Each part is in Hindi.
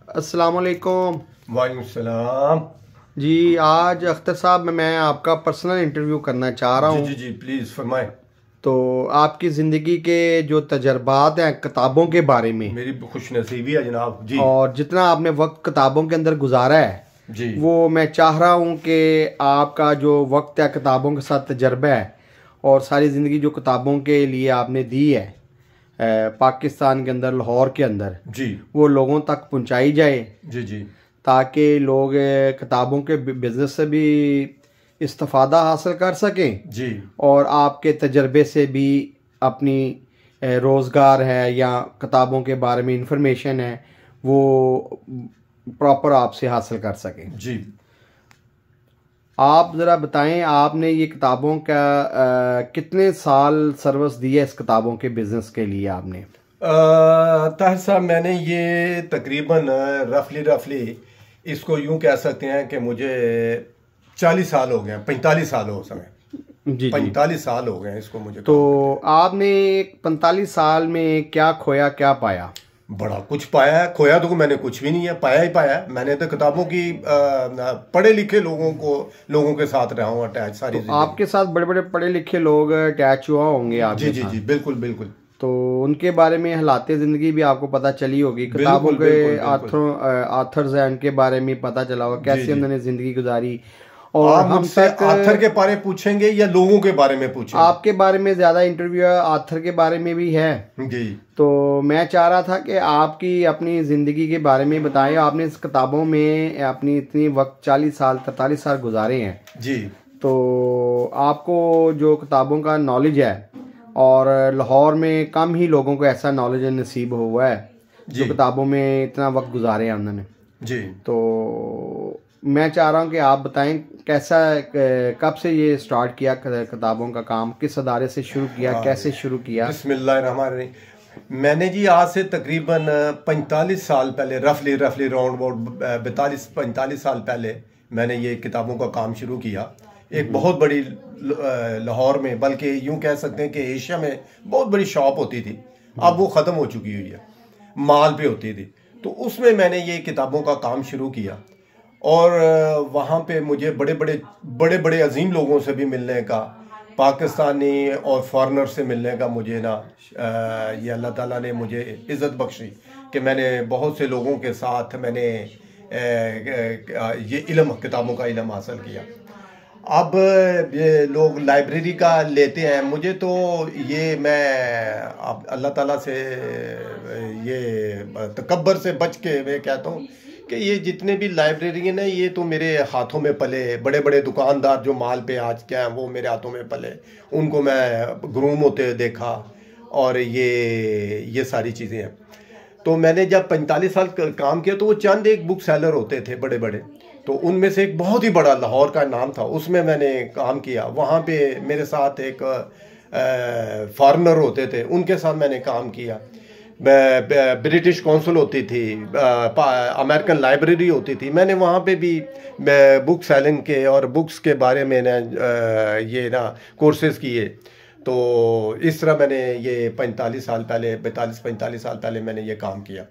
अस्सलामुअलैकुम। वालेकुम सलाम। जी, आज अख्तर साहब मैं आपका पर्सनल इंटरव्यू करना चाह रहा जी हूँ। जी जी प्लीज़ फरमाएं। तो आपकी ज़िंदगी के जो तजर्बात हैं किताबों के बारे में, मेरी खुश नसीबी है जनाब जी। और जितना आपने वक्त किताबों के अंदर गुजारा है, जी वो मैं चाह रहा हूँ कि आपका जो वक्त है किताबों के साथ तजर्बा है और सारी ज़िंदगी जो किताबों के लिए आपने दी है पाकिस्तान के अंदर, लाहौर के अंदर, जी वो लोगों तक पहुँचाई जाए, जी जी ताकि लोग किताबों के बिज़नेस से भी इस्तिफ़ादा हासिल कर सकें जी और आपके तजर्बे से भी अपनी रोज़गार है या किताबों के बारे में इंफॉर्मेशन है वो प्रॉपर आपसे हासिल कर सकें। जी। आप ज़रा बताएं, आपने ये किताबों का कितने साल सर्विस दी है इस किताबों के बिज़नेस के लिए आपने? ताहिर साहब मैंने ये तकरीबन रफली इसको यूं कह सकते हैं कि मुझे 40 साल हो गए, 45 साल हो समय, जी जी। 45 साल हो गए इसको मुझे। तो आपने 45 साल में क्या खोया क्या पाया? बड़ा कुछ पाया है, खोया तो मैंने कुछ भी नहीं है, पाया ही पाया है। मैंने तो किताबों की पढ़े लिखे लोगों के साथ रहा हूँ अटैच सारी तो आपके साथ बड़े बड़े पढ़े लिखे लोग अटैच हुआ होंगे आपके जी जी साथ। जी बिल्कुल बिल्कुल। तो उनके बारे में हालाते ज़िंदगी भी आपको पता चली होगी, किताबों बिल्कुल के बिल्कुल बिल्कुल। आथर्स हैं उनके बारे में पता चला होगा जी कैसे जी। उन्होंने ज़िंदगी गुजारी। और आप हम मुझसे तक आथर के बारे पूछेंगे या लोगों के बारे में पूछेंगे? आपके बारे में ज़्यादा इंटरव्यू आथर के बारे में भी है। जी तो मैं चाह रहा था कि आपकी अपनी ज़िंदगी के बारे में बताएं। आपने इस किताबों में अपनी इतनी वक्त 40 साल 43 साल गुजारे हैं, जी तो आपको जो किताबों का नॉलेज है, और लाहौर में कम ही लोगों को ऐसा नॉलेज नसीब हुआ है जो जी किताबों में इतना वक्त गुजारे हैं उन्होंने। जी। तो मैं चाह रहा हूँ कि आप बताएं कैसा, कब से ये स्टार्ट किया किताबों का काम, किस अदारे से शुरू किया, कैसे शुरू किया? बिस्मिल्लाहिर्रहमानिर्रहीम। मैंने जी आज से तकरीबन 45 साल पहले, रफली राउंड अबाउट 42-45 साल पहले मैंने ये किताबों का काम शुरू किया। एक बहुत बड़ी लाहौर में, बल्कि यूं कह सकते हैं कि एशिया में बहुत बड़ी शॉप होती थी, अब वो ख़त्म हो चुकी हुई है, माल पे होती थी। तो उसमें मैंने ये किताबों का काम शुरू किया और वहाँ पे मुझे बड़े बड़े अजीम लोगों से भी मिलने का, पाकिस्तानी और फॉरेनर से मिलने का मुझे ना ये अल्लाह ताला ने मुझे इज़्ज़त बख्शी कि मैंने बहुत से लोगों के साथ मैंने ये इल्म, किताबों का इल्म हासिल किया। अब ये लोग लाइब्रेरी का लेते हैं, मुझे तो ये मैं अब अल्लाह ताला से ये तकब्बर से बच के मैं कहता हूँ कि ये जितने भी लाइब्रेरियन हैं ये तो मेरे हाथों में पले, बड़े बड़े दुकानदार जो माल पे आज क्या हैं वो मेरे हाथों में पले, उनको मैं ग्रूम होते देखा और ये सारी चीज़ें हैं। तो मैंने जब 45 साल काम किया तो वो चंद एक बुक सेलर होते थे बड़े बड़े, तो उनमें से एक बहुत ही बड़ा लाहौर का नाम था, उसमें मैंने काम किया। वहाँ पे मेरे साथ एक फॉरेनर होते थे, उनके साथ मैंने काम किया। ब्रिटिश कौंसिल होती थी, अमेरिकन लाइब्रेरी होती थी, मैंने वहाँ पे भी बुक सेलिंग के और बुक्स के बारे में ये कोर्सेज किए। तो इस तरह मैंने ये 45 साल पहले, 45 साल पहले मैंने ये काम किया।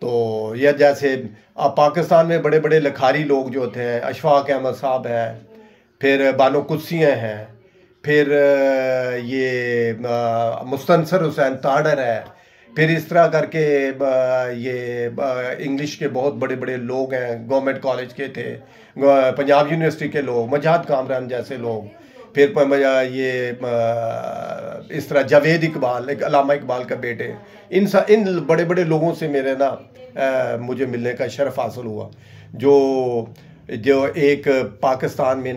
तो यह जैसे अब पाकिस्तान में बड़े बड़े लिखारी लोग जो थे, अशफाक अहमद साहब हैं, फिर बानो कुदसियाँ हैं, फिर ये मुस्तनसर हुसैन ताड़र है, फिर इस तरह करके ये इंग्लिश के बहुत बड़े बड़े लोग हैं, गवर्नमेंट कॉलेज के थे, पंजाब यूनिवर्सिटी के लोग, मजहत कामरान जैसे लोग, फिर ये इस तरह जावेद इकबाल, एक अल्लामा इकबाल का बेटे, इन बड़े बड़े लोगों से मेरे मुझे मिलने का शर्फ हासिल हुआ, जो एक पाकिस्तान में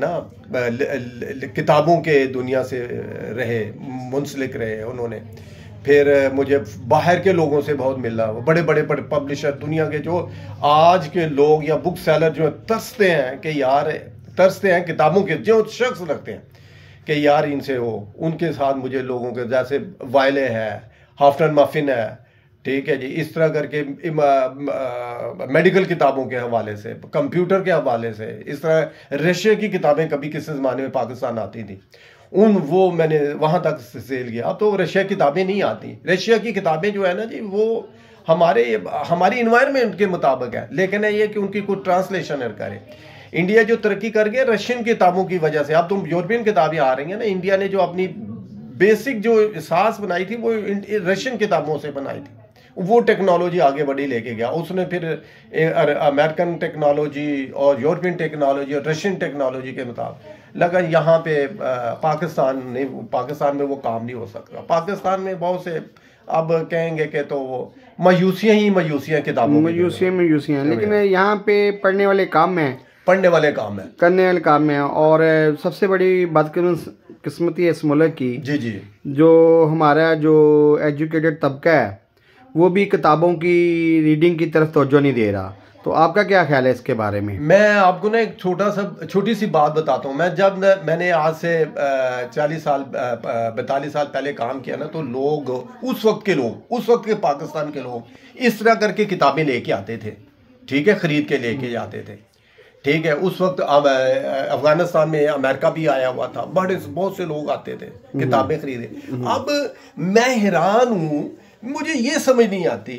किताबों के दुनिया से रहे, मुंसलिक रहे उन्होंने। फिर मुझे बाहर के लोगों से बहुत मिला, बड़े बड़े पब्लिशर दुनिया के, जो आज के लोग या बुक सेलर जो तरसते हैं कि यार, तरसते हैं किताबों के, जो शख्स रखते हैं कि यार इनसे हो, उनके साथ मुझे लोगों के जैसे वायले है, हाफ्टन मफिन है, ठीक है जी, इस तरह करके मेडिकल किताबों के हवाले से, कंप्यूटर के हवाले से, इस तरह रशिया की किताबें कभी किसी ज़माने में पाकिस्तान आती थी, वो मैंने वहाँ तक सेल किया। अब तो रशिया की किताबें नहीं आती, रशिया की किताबें जो है ना जी, वो हमारी इन्वायरमेंट के मुताबिक है, लेकिन है ये कि उनकी कोई ट्रांसलेशन करे। इंडिया जो तरक्की कर गया रशियन किताबों की वजह से, अब तुम यूरोपियन किताबें आ रही हैं ना, इंडिया ने जो अपनी बेसिक जो एहसास बनाई थी वो रशियन किताबों से बनाई थी, वो टेक्नोलॉजी आगे बढ़ी लेके गया उसने, फिर अमेरिकन टेक्नोलॉजी और यूरोपियन टेक्नोलॉजी और रशियन टेक्नोलॉजी के मुताबिक लगा यहाँ पे पाकिस्तान में वो काम नहीं हो सकता। पाकिस्तान में बहुत से अब कहेंगे कि तो वो मायूसियाँ किताबों मायूसियाँ, लेकिन यहाँ पे पढ़ने वाले काम है, करने वाले काम है। और सबसे बड़ी बदकिस्मती है इस मुल्क की, जी, जो हमारा जो एजुकेटेड तबका है वो भी किताबों की रीडिंग की तरफ तवज्जो नहीं दे रहा। तो आपका क्या ख्याल है इसके बारे में? मैं आपको ना एक छोटी सी बात बताता हूँ। मैंने आज से 42 साल पहले काम किया ना, तो लोग उस वक्त के पाकिस्तान के लोग इस तरह करके किताबें लेके आते थे, ठीक है, खरीद के लेके जाते थे, ठीक है। उस वक्त अफगानिस्तान में अमेरिका भी आया हुआ था, बहुत से लोग आते थे किताबें खरीदे। अब मैं हैरान हूँ, मुझे ये समझ नहीं आती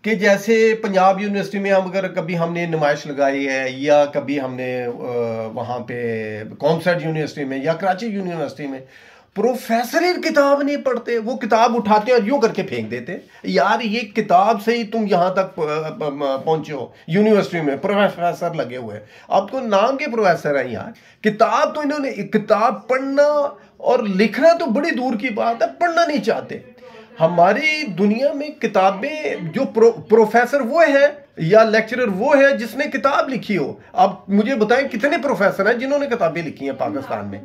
कि जैसे पंजाब यूनिवर्सिटी में अगर कभी हमने नुमाइश लगाई है, या कभी हमने वहाँ पे कॉमसर्ट यूनिवर्सिटी में या कराची यूनिवर्सिटी में, प्रोफेसर किताब नहीं पढ़ते, वो किताब उठाते और यूं करके फेंक देते। यार ये किताब से ही तुम यहाँ तक पहुंचे हो, यूनिवर्सिटी में प्रोफेसर लगे हुए, अब तो नाम के प्रोफेसर हैं यार। किताब तो इन्होंने, किताब पढ़ना और लिखना तो बड़ी दूर की बात है, पढ़ना नहीं चाहते। हमारी दुनिया में किताबें, जो प्रोफेसर वो है या लेक्चरर वो है जिसने किताब लिखी हो। अब मुझे बताएं कितने प्रोफेसर हैं जिन्होंने किताबें लिखी हैं पाकिस्तान में,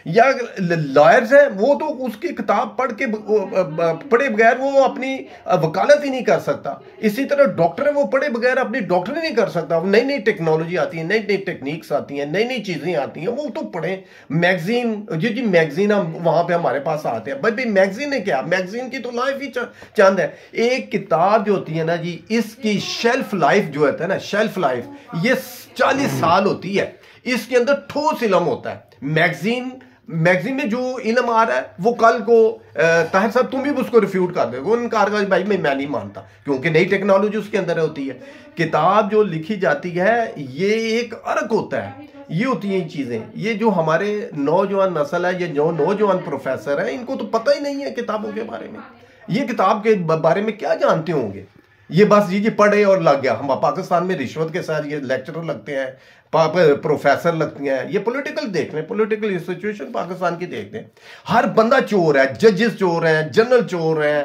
या लॉयर्स हैं, वो तो उसकी किताब पढ़े बगैर वो अपनी वकालत ही नहीं कर सकता। इसी तरह डॉक्टर है, वो पढ़े बगैर अपनी डॉक्टरी नहीं कर सकता। नई नई टेक्नोलॉजी आती है, नई नई टेक्निक्स आती हैं, नई नई चीजें आती हैं, वो तो पढ़े। मैगजीन, जी मैगजीन हम वहां पे हमारे पास आते हैं, भाई मैगजीन है क्या, मैगजीन की तो लाइफ ही चंद है। एक किताब जो होती है ना जी, इसकी शेल्फ लाइफ जो होता है ना, शेल्फ लाइफ ये 40 साल होती है। इसके अंदर ठोस इल्म होता है। मैगजीन में जो इल्म आ रहा है वो कल को ताहिर साहब तुम भी उसको रिफ्यूट कर दोगे, उनका भाई मैं नहीं मानता, क्योंकि नई टेक्नोलॉजी उसके अंदर होती है। किताब जो लिखी जाती है ये एक अर्क होता है, ये होती हैं चीजें। ये जो हमारे नौजवान नस्ल है, ये जो नौजवान प्रोफेसर है, इनको तो पता ही नहीं है किताबों के बारे में। ये किताब के बारे में क्या जानते होंगे? ये बस ये पढ़े और लग गया। हम पाकिस्तान में रिश्वत के साथ ये लेक्चरर लगते हैं, प्रोफेसर लगती हैं, ये पॉलिटिकल देख रहे हैं, पॉलिटिकल सिचुएशन पाकिस्तान की देखते हैं। हर बंदा चोर है, जजेस चोर हैं, जनरल चोर हैं,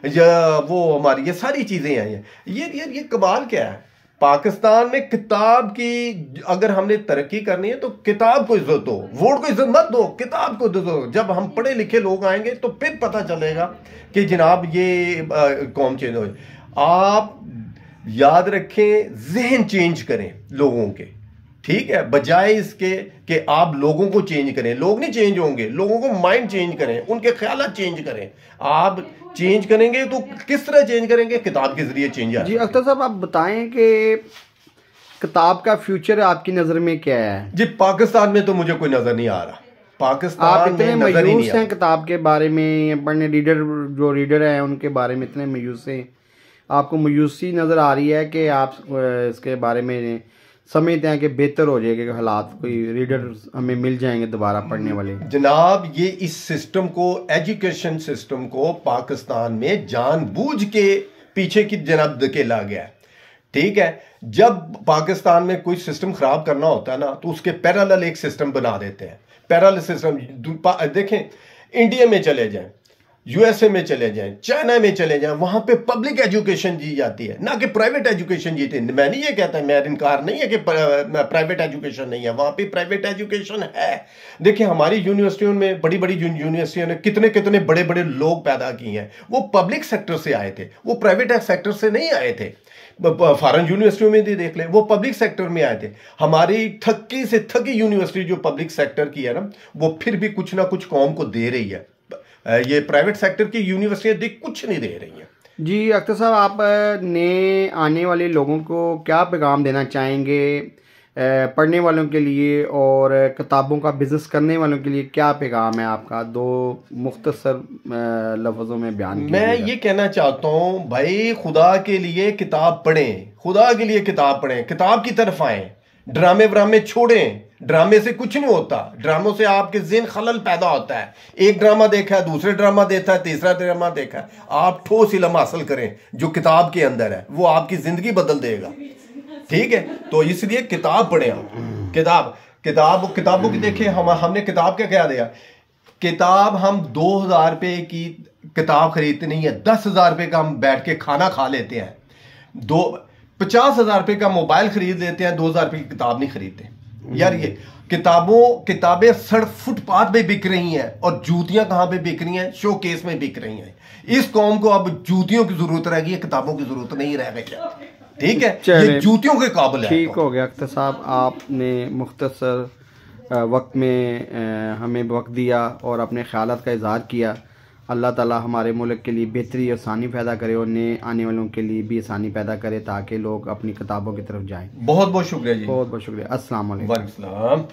या वो हमारी ये सारी चीजें हैं। ये कमाल क्या है पाकिस्तान में? किताब की अगर हमने तरक्की करनी है तो किताब को इज्जत दो, वोट को इज्जत मत दो, किताब को दो। जब हम पढ़े लिखे लोग आएंगे तो फिर पता चलेगा कि जनाब ये कौम चेंज हो। आप याद रखें, जहन चेंज करें लोगों के, ठीक है, बजाय इसके कि आप लोगों को चेंज करें। लोग नहीं चेंज होंगे, लोगों को माइंड चेंज करें, उनके ख्याल चेंज करें। आप चेंज करेंगे तो किस तरह चेंज करेंगे? किताब के जरिए चेंज। जी अख्तर साहब, आप बताएं कि किताब का फ्यूचर आपकी नजर में क्या है? जी पाकिस्तान में तो मुझे कोई नजर नहीं आ रहा। पाकिस्तान आप इतने मायूस हैं किताब के बारे में, पढ़ने जो रीडर हैं उनके बारे में इतने मायूस हैं, आपको मायूसी नज़र आ रही है कि आप इसके बारे में समझते हैं कि बेहतर हो जाएगा हालात, कोई रीडर हमें मिल जाएंगे दोबारा पढ़ने वाले? जनाब ये इस सिस्टम को, एजुकेशन सिस्टम को पाकिस्तान में जानबूझ के पीछे की जनाब धकेला गया है, ठीक है। जब पाकिस्तान में कोई सिस्टम खराब करना होता है ना, तो उसके पैरेलल एक सिस्टम बना देते हैं। पैरेलल सिस्टम देखें, इंडिया में चले जाएं, यूएसए में चले जाएं, चाइना में चले जाएं, वहां पे पब्लिक एजुकेशन दी जाती है, ना कि प्राइवेट एजुकेशन जीती। मैं नहीं ये कहता, मैं इनकार नहीं है कि प्राइवेट एजुकेशन नहीं है, वहां पे प्राइवेट एजुकेशन है। देखिए हमारी यूनिवर्सिटियों में, बड़ी बड़ी यूनिवर्सिटियों ने कितने कितने बड़े बड़े लोग पैदा किए हैं। वो पब्लिक सेक्टर से आए थे, वो प्राइवेट सेक्टर से नहीं आए थे। फॉरेन यूनिवर्सिटियों में भी देख लें, वो पब्लिक सेक्टर में आए थे। हमारी थकी से थकी यूनिवर्सिटी जो पब्लिक सेक्टर की है ना, वो फिर भी कुछ ना कुछ कौम को दे रही है। ये प्राइवेट सेक्टर की यूनिवर्सिटियां कुछ नहीं दे रही हैं। जी अख्तर साहब, आप ने आने वाले लोगों को क्या पैगाम देना चाहेंगे पढ़ने वालों के लिए और किताबों का बिज़नेस करने वालों के लिए क्या पैगाम है आपका? दो मुख्तसर लफ्ज़ों में बयान कीजिएगा। मैं ये कहना चाहता हूँ भाई, खुदा के लिए किताब पढ़ें, खुदा के लिए किताब पढ़ें, किताब की तरफ आएं, ड्रामे व्रामे छोड़ें। ड्रामे से कुछ नहीं होता, ड्रामों से आपके ज़हन खलल पैदा होता है। एक ड्रामा देखा है, दूसरे ड्रामा देखा है, तीसरा ड्रामा देखा है। आप ठोस इल्म हासिल करें जो किताब के अंदर है, वो आपकी ज़िंदगी बदल देगा। ठीक है, तो इसलिए किताब पढ़ें आप। किताबों की देखें, हमने किताब क्या दिया? किताब हम 2000 रुपये की किताब खरीदते नहीं है, 10,000 रुपये का हम बैठ के खाना खा लेते हैं। 50,000 रुपये का मोबाइल खरीद लेते हैं, 2,000 रुपये की किताब नहीं खरीदते। यार ये किताबें सड़क फुटपाथ पे बिक रही हैं, और जूतियां कहां पे बिक रही हैं? शो केस में बिक रही हैं। इस कौम को अब जूतियों की जरूरत रह गई है, किताबों की जरूरत नहीं रह गई। ठीक है, ये जूतियों के काबिल है। ठीक हो गया अख्तर साहब, आपने मुख्तसर वक्त में हमें वक्त दिया और अपने ख्यालात का इजहार किया। अल्लाह ताला हमारे मुल्क के लिए बेहतरी आसानी पैदा करे और नए आने वालों के लिए भी आसानी पैदा करे, ताकि लोग अपनी किताबों की तरफ जाएं। बहुत बहुत शुक्रिया जी, बहुत बहुत शुक्रिया। अस्सलाम वालेकुम। वालेकुम सलाम।